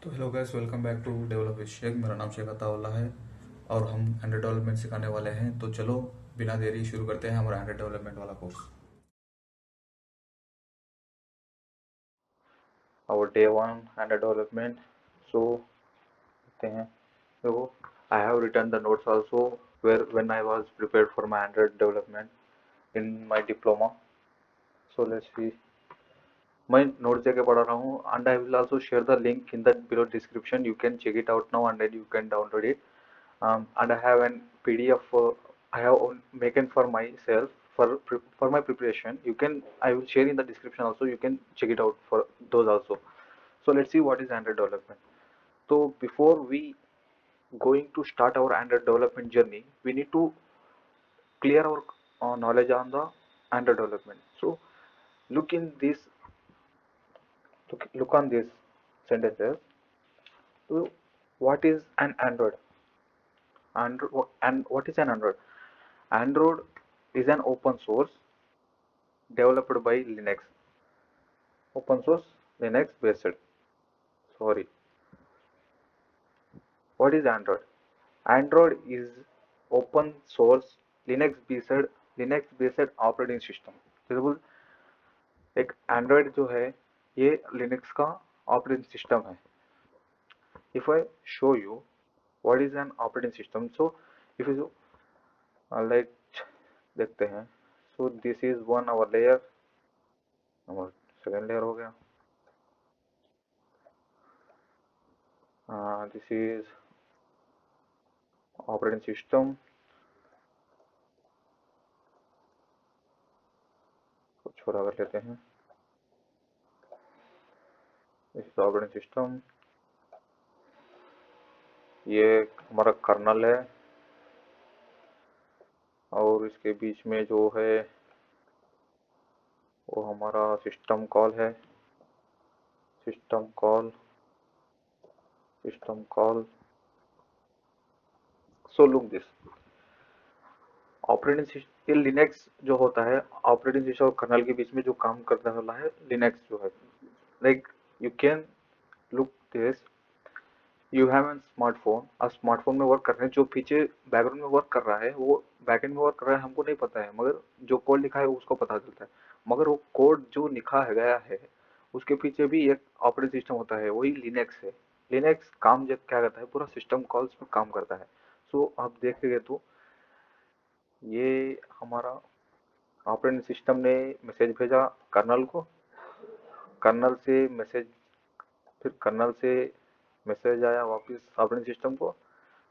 तो hello guys, welcome back to develop with Shaikh. मेरा नाम शेख अताउल्ला है और हम एंड्रॉइड डेवलपमेंट सिखाने वाले हैं। तो चलो बिना देरी शुरू करते हैं हमारा एंड्रॉइड डेवलपमेंट वाला course. our day one under development. So देखते हैं। So I have written the notes also where when I was prepared for my Android development in my diploma. So let's see. मैं notes देके पढ़ा रहा हूँ and I will also share the link in the below description. You can check it out now and then you can download it. And I have an PDF I have making for myself for my preparation. You can I will share in the description also. You can check it out for those also. So let's see what is Android development. So before we going to start our Android development journey, we need to clear our knowledge on the Android development. So look in this, look on this sentences. So what is an Android? Android and what is an Android? Android is an open source developed by Linux. Open source Linux based. Sorry. What is Android? Android is open source Linux based operating system. बिल्कुल एक Android जो है ये Linux का operating system है. If I show you what is an operating system, so if you like देखते हैं. So this is one our layer, our second layer हो गया. This is operating system. को छोटा कर लेते हैं. This is operating system. ये हमारा कर्नल है और इसके बीच में जो है वो हमारा सिस्टम कॉल है. System call so look this operating system. ये लिनक्स जो होता है ऑपरेटिंग सिस्टम और कर्नल के बीच में जो काम करने वाला है लिनक्स जो है. Like you can look this. You have an smartphone. अब स्मार्टफोन में वर्क कर रहे हैं जो पीछे बैकग्राउंड में वर्क कर रहा है वो बैकएंड में वर्क कर रहा है हमको नहीं पता है, मगर जो कोड लिखा है उसको पता चलता है. मगर वो कोड जो लिखा है गया है उसके पीछे भी एक ऑपरेटिंग सिस्टम होता है, वही लिनक्स है. लिनक्स काम जब क्या करता है पूरा सिस्टम कॉल्स में काम करता है. सो आप देखेंगे तो ये हमारा ऑपरेटिंग सिस्टम ने मैसेज भेजा कर्नल को. कर्नल से मैसेज फिर कर्नल से मैसेज आया वापस ऑपरेटिंग सिस्टम को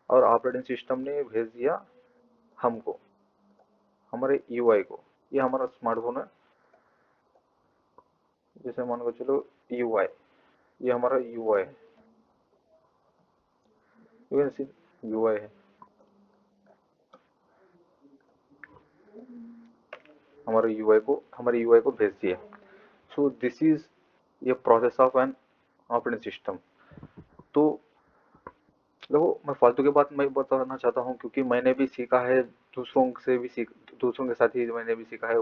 और ऑपरेटिंग सिस्टम ने भेज दिया हमको हमारे यूआई को. ये हमारा स्मार्टफोन है. जैसे मान को चलो यूआई, ये हमारा यूआई है. यूआई है हमारे यूआई को भेज दिया. सो दिस इज ये process of an operating system. तो देखो मैं फालतू की बात मैं बताना चाहता हूँ क्योंकि मैंने भी सीखा है दूसरों से भी सीख दूसरों के साथ ही मैंने भी सीखा है.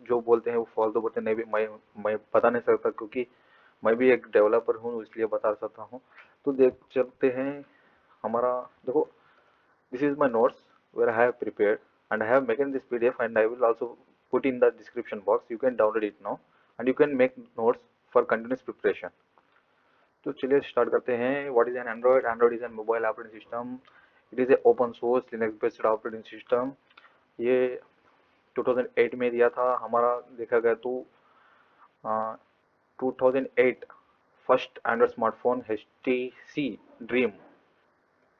जो बोलते हैं वो फालतू बोलते हैं. नहीं भी मैं बता नहीं सकता क्योंकि मैं भी एक डेवलपर हूँ इसलिए बता सकता हूँ. तो देख चलते हैं हमारा. देखो this is my notes where I have prepared and I have making this PDF and I will also put in the description box. You can download it now and you can make notes for continuous preparation. तो चलिए start करते हैं. What is an Android? Android is an mobile operating system. It is a open source Linux based operating system. ये 2008 में दिया था हमारा. देखा गया तो 2008 first Android smartphone HTC dream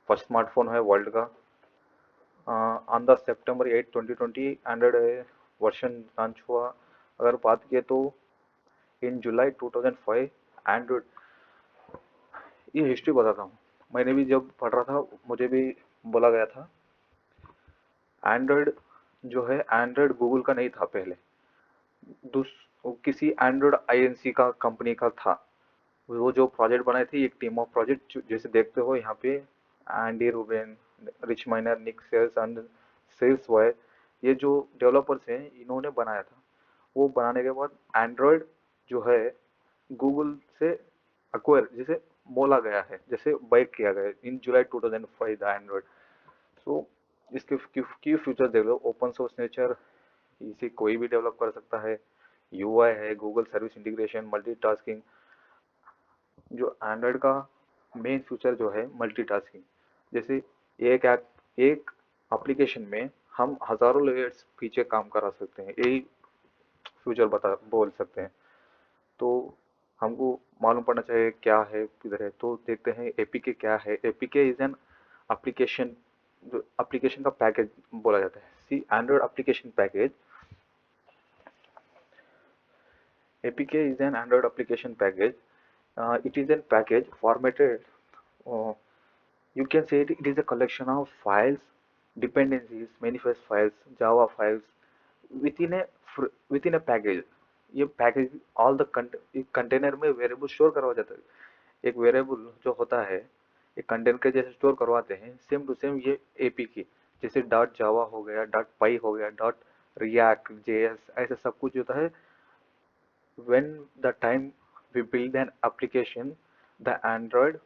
first smartphone है वर्ल्ड का. On the September 8 2020 Android version launch हुआ. अगर बात किए तो इन जुलाई 2005 एंड्रॉइड. ये हिस्ट्री बताता हूँ. मैंने भी जब पढ़ रहा था मुझे भी बोला गया था एंड्रॉइड जो है एंड्रॉइड गूगल का नहीं था पहले. दूस किसी एंड्रॉइड INC का कंपनी का था. वो जो प्रोजेक्ट बनाए थे एक टीम ऑफ प्रोजेक्ट जैसे देखते हो यहाँ पे Andy Rubin, Rich Miner, Nick Sears and Sears White. ये जो डेवलपर्स हैं इन्होंने बनाया था. वो बनाने के बाद एंड्रॉयड जो है गूगल से अक्वायर जैसे बोला गया है, जैसे बाय किया गया इन जुलाई 2005 द एंड्रॉइड। सो इसके की फ्यूचर देख लो, ओपन सोर्स नेचर, इसे कोई भी डेवलप कर सकता है, यूआई है, गूगल सर्विस इंटीग्रेशन, मल्टीटास्किंग। जो एंड्रॉइड का मेन फीचर जो है मल्टीटास्किंग, जैसे एक एप्लीकेशन में हम हजारों लेयर्स पीछे काम करा सकते हैं, यही फ्यूचर बता बोल सकते हैं। तो हमको मालूम पड़ना चाहिए क्या है किधर है, तो देखते हैं एपीके क्या है। एपीके इज एन एप्लीकेशन, जो एप्लीकेशन का पैकेज बोला जाता है। See Android application package, APK is an Android application package. It is a package formatted. Uh, you can say it is a collection of files, dependencies, manifest files, Java files within a within a package. ये package all the container में variable store करवा जाता है। एक variable जो होता है एक कंटेनर के जैसे स्टोर करवाते हैं, सेम टू सेम ये एपीके, जैसे डॉट जावा हो गया, डॉट पाई हो गया, डॉट रिएक्ट जेएस, ऐसा सब कुछ होता है। When the time we build an application, the Android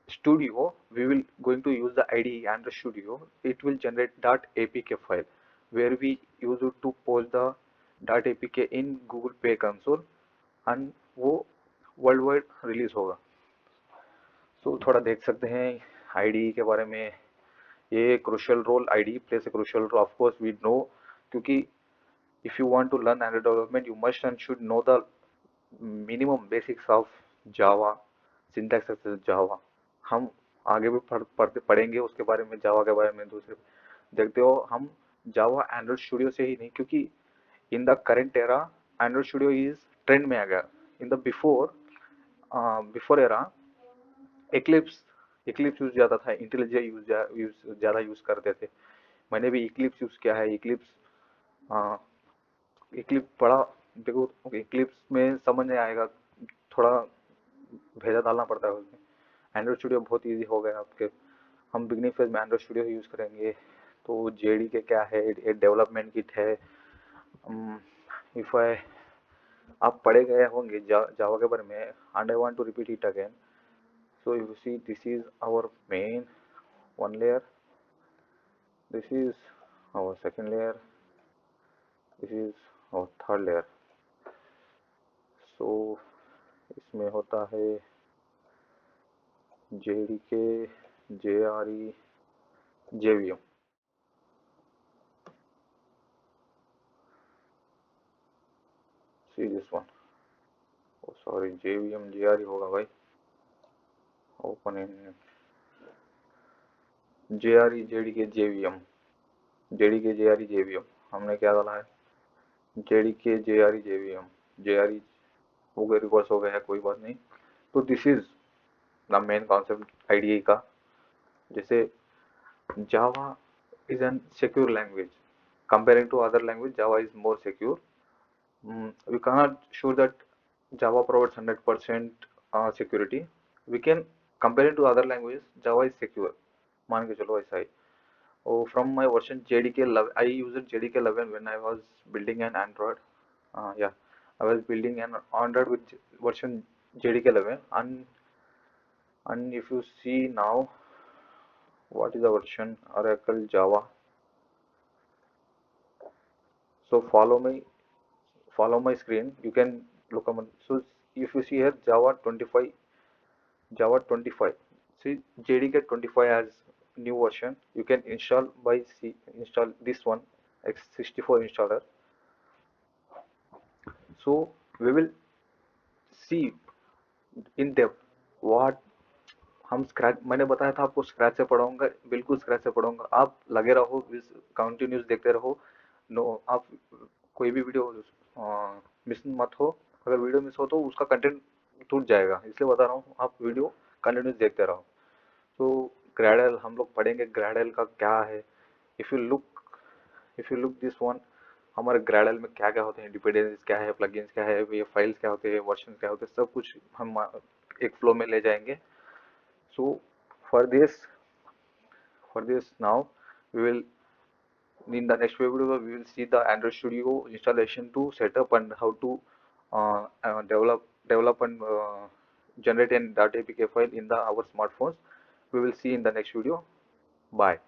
Studio, we will going to use the IDE Android Studio. It will generate .apk file where we use it to post the .apk in Google Play Console and वो world wide release होगा। सो थोड़ा देख सकते हैं ID के बारे में। ये crucial role it plays a crucial role, of course we know, क्योंकि if you want to learn Android development, you must and should know the minimum basics of Java, syntax such Java। हम आगे भी पढ़ेंगे उसके बारे में, जावा के बारे में दूसरे। देखते हो हम जावा एंड्रॉइड स्टूडियो से ही नहीं, क्योंकि in the current era Android studio is trend में आ गया। In the before era eclipse eclipse use ज़्यादा था, इंटेलिजे ज़्यादा यूज करते थे। मैंने भी इक्लिप्स यूज किया है। इक्लिप्स इक्लिप्स बड़ा, देखो इक्लिप्स में समझ नहीं आएगा, थोड़ा भेजा डालना पड़ता है उसमें। एंड्रॉइड स्टूडियो बहुत इजी हो गया आपके। हम बिगनिंग फेज में एंड्रॉइड स्टूडियो यूज करेंगे। तो जेडी के क्या है, ये डेवलपमेंट किट है। इफ आई आप पढ़े गए होंगे जावा के बारे में, and I want to repeat it again. So you see this is our main one layer, this is our second layer, this is our third layer. So इसमें होता है JDK, JRE, JVM. See this one, oh sorry, JVM JRE होगा भाई। Open in JRE, JDK, JVM, JDK, JRE, JVM. हमने क्या डाला है, JDK, JRE, JVM. JRE हो गए, रिवर्स हो गया है, कोई बात नहीं। तो this is the main concept IDE का। जैसे जावा is an secure language. Comparing to other language, Java is more secure. We cannot sure that Java provides 100% security. We can compare it to other languages. Java is secure. मान के चलो ऐसा ही। Oh, from my version JDK 11, I used JDK 11 when I was building an Android. Yeah, I was building an Android with version JDK 11, and if you see now, what is the version Oracle Java? So follow my screen, you can look on. So if you see here Java 25, see JDK 25 has new version. You can install by install this one x64 installer. So we will see in depth what हम scratch, मैंने बताया था आपको scratch से पढ़ाऊंगा, बिल्कुल scratch से पढ़ाऊंगा। आप लगे रहो, इस कंटिन्यूस देखते रहो। नो, आप कोई भी वीडियो मिस मत हो। अगर वीडियो मिस हो तो उसका कंटेंट टूट जाएगा, इसलिए बता रहा हूँ आप वीडियो कंटिन्यूस देखते रहो। तो ग्रेडल हम लोग पढ़ेंगे, ग्रेडल का क्या है। If you look this one, हमारे ग्रेडल में क्या क्या होते हैं, डिपेंडेंसीज क्या है, प्लगइन्स क्या है, ये फाइल्स क्या होते हैं, वर्जन क्या होते हैं, सब कुछ हम एक फ्लो में ले जाएंगे। So for this now we will, in the next video we will see the Android Studio installation to set up and how to develop and generate an .apk file in our smartphones. We will see in the next video. Bye.